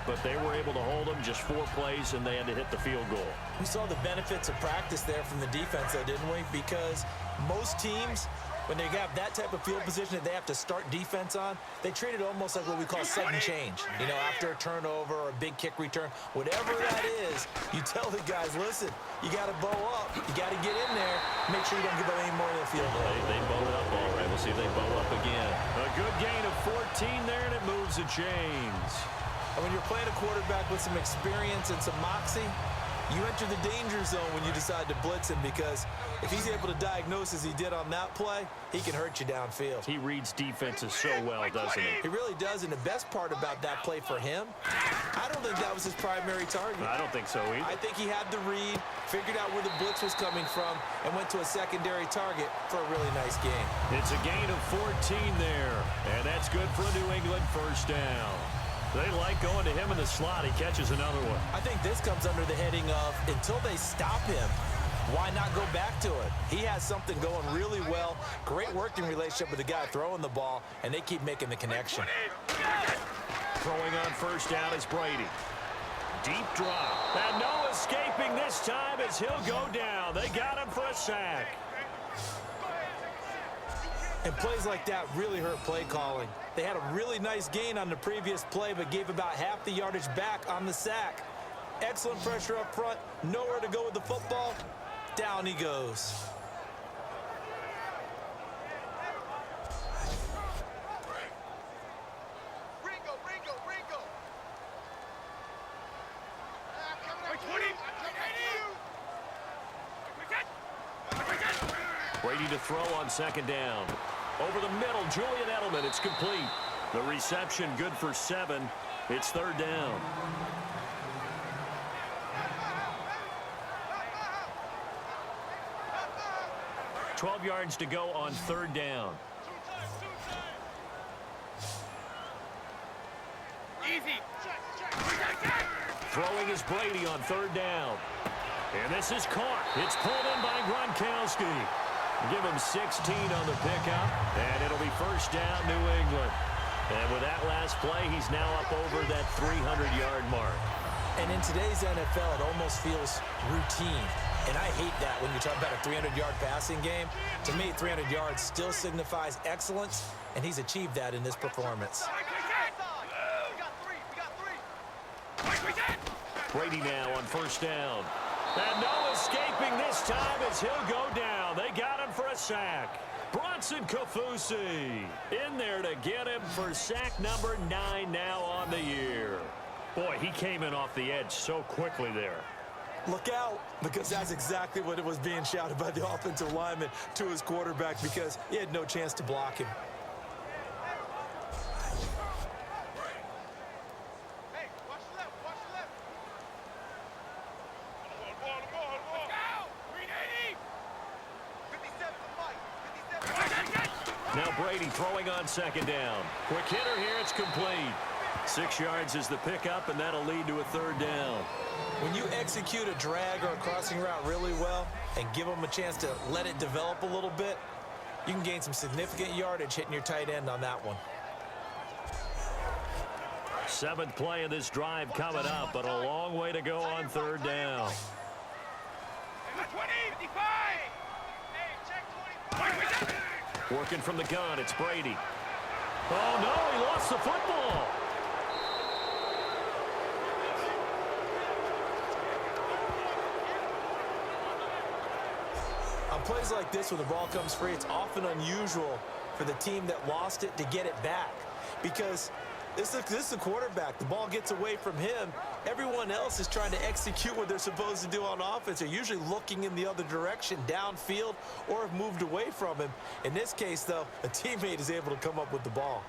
but they were able to hold them just 4 plays, and they had to hit the field goal. We saw the benefits of practice there from the defense, though, didn't we? Because most teams, when they have that type of field position that they have to start defense on, they treat it almost like what we call sudden change. You know, after a turnover or a big kick return, whatever that is, you tell the guys, listen, you got to bow up. You got to get in there. Make sure you don't give up any more than the field goal. They bowed up all right. We'll see if they bow up again. A good gain of 14 there, and it moves the chains. And when you're playing a quarterback with some experience and some moxie, you enter the danger zone when you decide to blitz him, because if he's able to diagnose as he did on that play, he can hurt you downfield. He reads defenses so well, doesn't he? He really does, and the best part about that play for him, I don't think that was his primary target. I don't think so either. I think he had the read, figured out where the blitz was coming from, and went to a secondary target for a really nice game. It's a gain of 14 there, and that's good for a New England first down. They like going to him in the slot. He catches another one. I think this comes under the heading of, until they stop him, why not go back to it? He has something going really well. Great working relationship with the guy throwing the ball, and they keep making the connection. Throwing on first down is Brady. Deep drop. And no escaping this time as he'll go down. They got him for a sack. And plays like that really hurt play calling. They had a really nice gain on the previous play, but gave about half the yardage back on the sack. Excellent pressure up front. Nowhere to go with the football. Down he goes. Brady to throw on second down. Over the middle, Julian Edelman. It's complete. The reception good for 7. It's third down. $12 yards to go on third down. Easy. Throwing is Brady on third down. And this is caught. It's pulled in by Gronkowski. Give him 16 on the pickup, and it'll be first down, New England. And with that last play, he's now up over that 300-yard mark. And in today's NFL, it almost feels routine. And I hate that when you talk about a 300-yard passing game. To me, 300 yards still signifies excellence, and he's achieved that in this performance. Brady now on first down. And no escaping this time as he'll go down. They got him for a sack. Bronson Kaufusi in there to get him for sack number 9 now on the year. Boy, he came in off the edge so quickly there. Look out, because that's exactly what it was being shouted by the offensive lineman to his quarterback, because he had no chance to block him. Now Brady throwing on second down. Quick hitter here, it's complete. 6 yards is the pickup, and that'll lead to a third down. When you execute a drag or a crossing route really well and give them a chance to let it develop a little bit, you can gain some significant yardage hitting your tight end on that one. 7th play of this drive coming up, but a long way to go on third down. 25. Working from the gun, it's Brady. Oh, no, he lost the football. On plays like this, when the ball comes free, it's often unusual for the team that lost it to get it back, because this is the quarterback. The ball gets away from him. Everyone else is trying to execute what they're supposed to do on offense. They're usually looking in the other direction, downfield, or have moved away from him. In this case, though, a teammate is able to come up with the ball.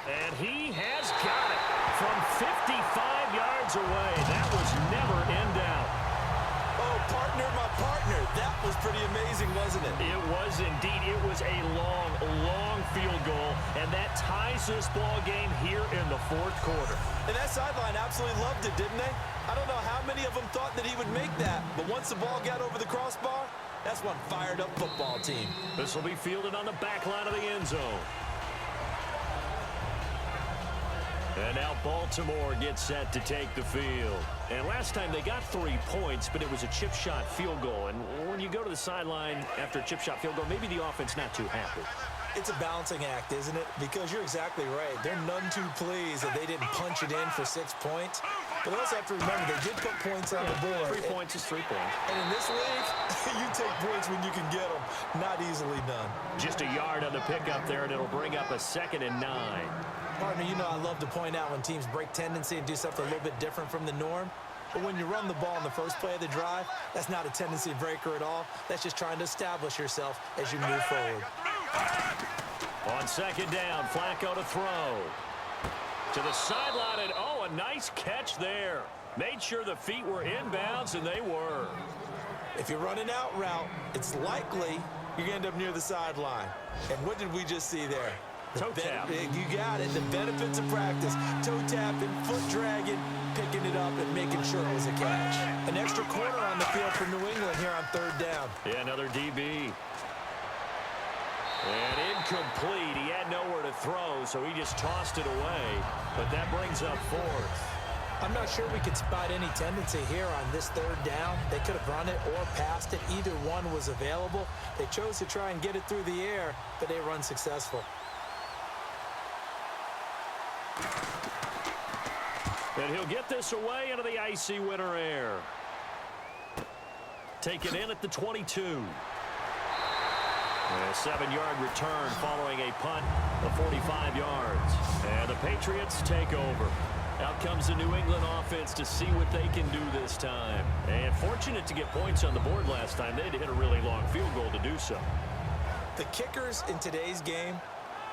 And he has got it from 55 yards away. That was never in doubt. Oh, partner, my partner. That was pretty amazing, wasn't it? It was indeed. It was a long, long field goal, and that ties this ball game here in the 4th quarter. And that sideline absolutely loved it, didn't they? I don't know how many of them thought that he would make that, but once the ball got over the crossbar, that's one fired-up football team. This will be fielded on the back line of the end zone. And now Baltimore gets set to take the field. And last time they got 3 points, but it was a chip shot field goal. And when you go to the sideline after a chip shot field goal, maybe the offense not too happy. It's a balancing act, isn't it? Because you're exactly right. They're none too pleased that they didn't punch it in for 6 points. But they also have to remember they did put points on the board. 3 points is 3 points. And in this league, you take points when you can get them. Not easily done. Just a yard on the pickup there, and it'll bring up a 2nd and 9. Partner, you know I love to point out when teams break tendency and do something a little bit different from the norm. But when you run the ball in the first play of the drive, that's not a tendency breaker at all. That's just trying to establish yourself as you move forward. On 2nd down, Flacco to throw. To the sideline, and a nice catch there. Made sure the feet were inbounds, and they were. If you're running out route, it's likely you're going to end up near the sideline. And what did we just see there? Toe tap. You got it. The benefits of practice. Toe tapping, foot dragging, picking it up, and making sure it was a catch. An extra corner on the field for New England here on 3rd down. Yeah, another DB. And incomplete. He had nowhere to throw, so he just tossed it away. But that brings up 4th. I'm not sure we could spot any tendency here on this 3rd down. They could have run it or passed it. Either one was available. They chose to try and get it through the air, but they were unsuccessful. And he'll get this away into the icy winter air. Taken in at the 22. A 7-yard return following a punt of 45 yards. And the Patriots take over. Out comes the New England offense to see what they can do this time. And fortunate to get points on the board last time. They had to hit a really long field goal to do so. The kickers in today's game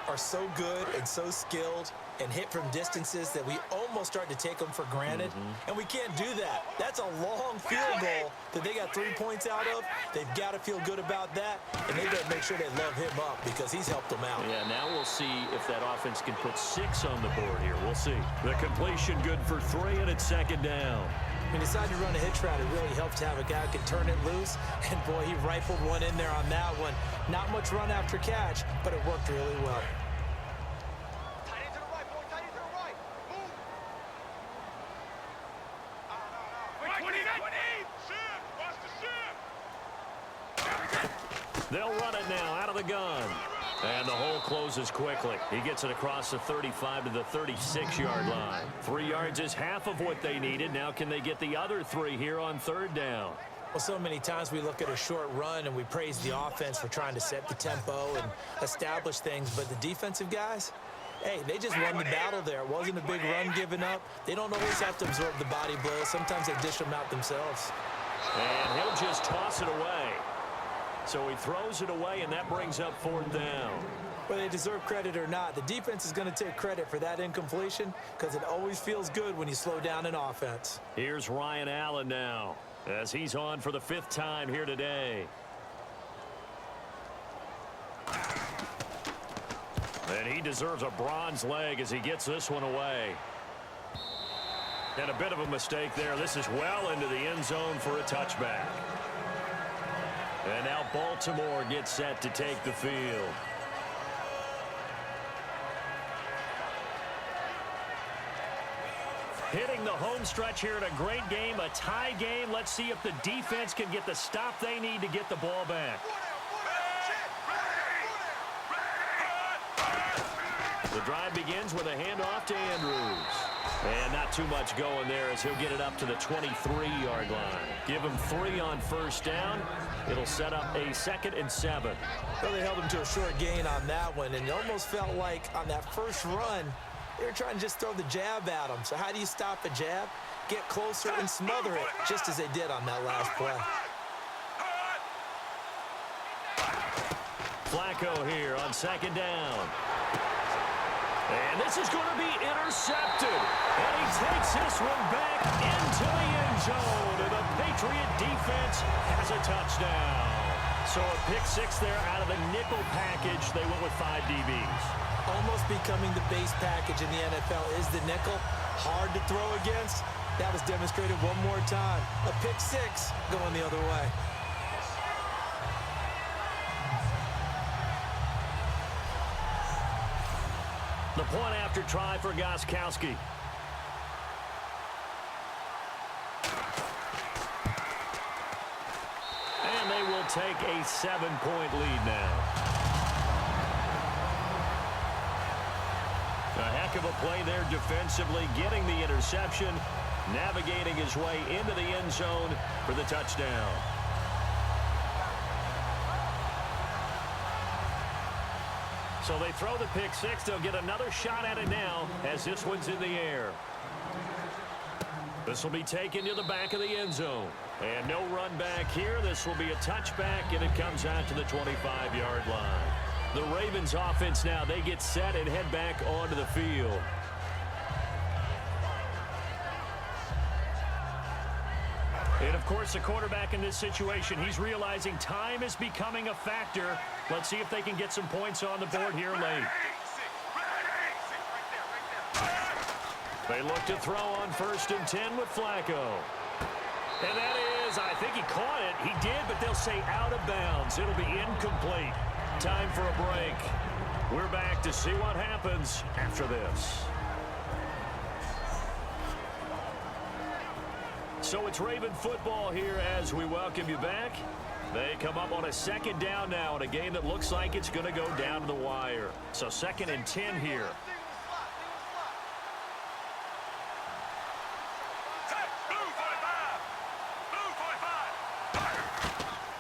are so good and so skilled and hit from distances that we almost start to take them for granted. And we can't do that. That's a long field goal that they got 3 points out of. They've got to feel good about that, and they better make sure they love him up because he's helped them out. Yeah, now we'll see if that offense can put 6 on the board here. We'll see. The completion good for 3, and it's 2nd down. When you decide to run a hitch route, it really helps to have a guy who can turn it loose. And, boy, he rifled one in there on that one. Not much run after catch, but it worked really well. They'll run it now out of the gun. And the hole closes quickly. He gets it across the 35 to the 36-yard line. 3 yards is half of what they needed. Now can they get the other 3 here on 3rd down? Well, so many times we look at a short run and we praise the offense for trying to set the tempo and establish things. But the defensive guys, hey, they just won the battle there. It wasn't a big run given up. They don't always have to absorb the body blows. Sometimes they dish them out themselves. And he'll just toss it away. So he throws it away, and that brings up 4th down. Whether they deserve credit or not, the defense is going to take credit for that incompletion because it always feels good when you slow down an offense. Here's Ryan Allen now as he's on for the 5th time here today. And he deserves a bronze leg as he gets this one away. And a bit of a mistake there. This is well into the end zone for a touchback. And now Baltimore gets set to take the field. Hitting the home stretch here in a great game, a tie game. Let's see if the defense can get the stop they need to get the ball back. The drive begins with a handoff to Andrews. And not too much going there as he'll get it up to the 23-yard line. Give him 3 on 1st down. It'll set up a 2nd and 7. Well, they held him to a short gain on that one, and it almost felt like on that first run, they were trying to just throw the jab at him. So how do you stop a jab? Get closer and smother it, just as they did on that last play. Flacco here on 2nd down. And this is going to be intercepted. And he takes this one back into the end zone. And the Patriot defense has a touchdown. So a pick 6 there out of the nickel package. They went with 5 DBs. Almost becoming the base package in the NFL is the nickel. Hard to throw against. That was demonstrated one more time. A pick 6 going the other way. The point after try for Gostkowski. And they will take a 7-point lead now. A heck of a play there defensively, getting the interception, navigating his way into the end zone for the touchdown. So they throw the pick six. They'll get another shot at it now as this one's in the air. This will be taken to the back of the end zone. And no run back here. This will be a touchback, and it comes out to the 25-yard line. The Ravens offense now, they get set and head back onto the field. And, of course, the quarterback in this situation, he's realizing time is becoming a factor. Let's see if they can get some points on the board here late. They look to throw on 1st and 10 with Flacco. And that is, I think he caught it. He did, but they'll say out of bounds. It'll be incomplete. Time for a break. We're back to see what happens after this. So it's Raven football here as we welcome you back. They come up on a 2nd down now in a game that looks like it's going to go down to the wire. So 2nd and 10 here.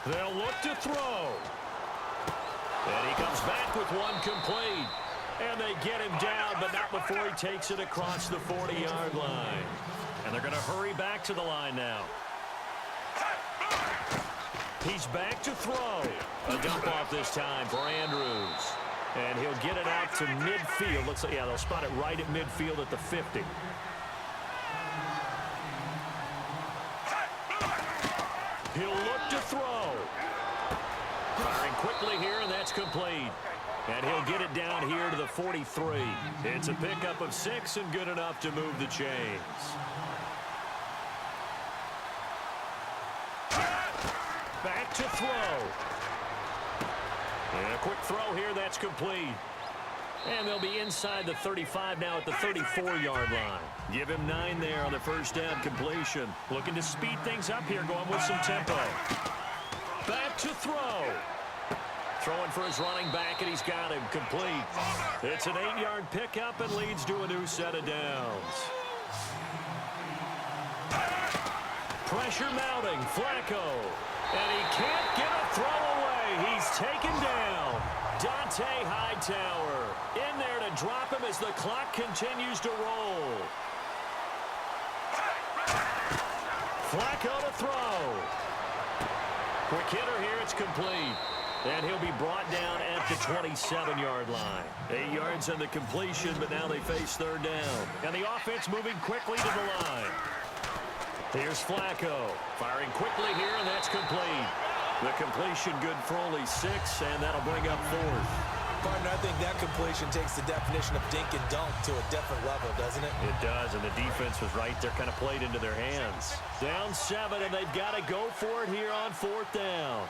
They'll look to throw. And he comes back with one complete. And they get him down, but not before he takes it across the 40-yard line. And they're going to hurry back to the line now. He's back to throw. A dump off this time for Andrews. And he'll get it out to midfield. Looks like, yeah, they'll spot it right at midfield at the 50. He'll look to throw. Firing quickly here, and that's complete. And he'll get it down here to the 43. It's a pickup of 6 and good enough to move the chains. Back to throw. And a quick throw here, that's complete. And they'll be inside the 35 now at the 34-yard line. Give him 9 there on the 1st down completion. Looking to speed things up here, going with some tempo. Back to throw. Throwing for his running back, and he's got him complete. It's an 8-yard pickup and leads to a new set of downs. Pressure mounting, Flacco. And he can't get a throw away. He's taken down. Dante Hightower in there to drop him as the clock continues to roll. Flacco to throw. Quick hitter here, it's complete. And he'll be brought down at the 27-yard line. 8 yards on the completion, but now they face 3rd down. And the offense moving quickly to the line. Here's Flacco. Firing quickly here, and that's complete. The completion good for only 6, and that'll bring up 4th. Partner, I think that completion takes the definition of dink and dunk to a different level, doesn't it? It does, and the defense was right there, kind of played into their hands. Down 7, and they've got to go for it here on 4th down.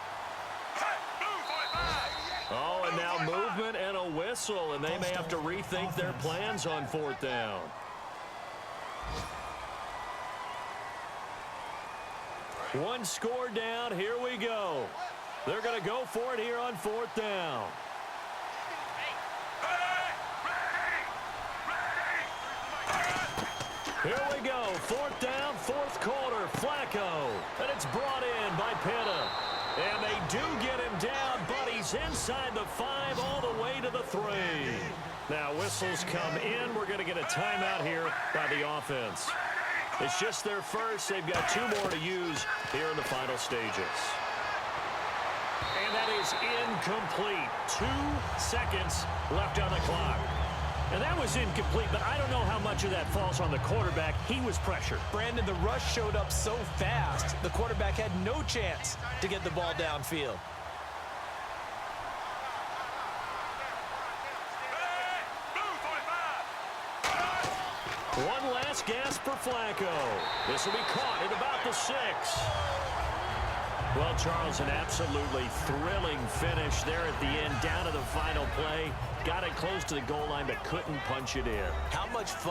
Oh, and now movement and a whistle, and they may have to rethink their plans on 4th down. One score down. Here we go. They're going to go for it here on 4th down. Here we go. 4th down, 4th quarter. Flacco. And it's brought in by Pitta. And they do get him down, but he's inside the 5 all the way to the 3. Now whistles come in. We're going to get a timeout here by the offense. It's just their first. They've got 2 more to use here in the final stages. And that is incomplete. 2 seconds left on the clock. And that was incomplete, but I don't know how much of that falls on the quarterback. He was pressured. Brandon, the rush showed up so fast, the quarterback had no chance to get the ball downfield. One last gasp for Flacco. This will be caught at about the 6. Well, Charles, an absolutely thrilling finish there at the end, down to the final play. Got it close to the goal line, but couldn't punch it in. How much fun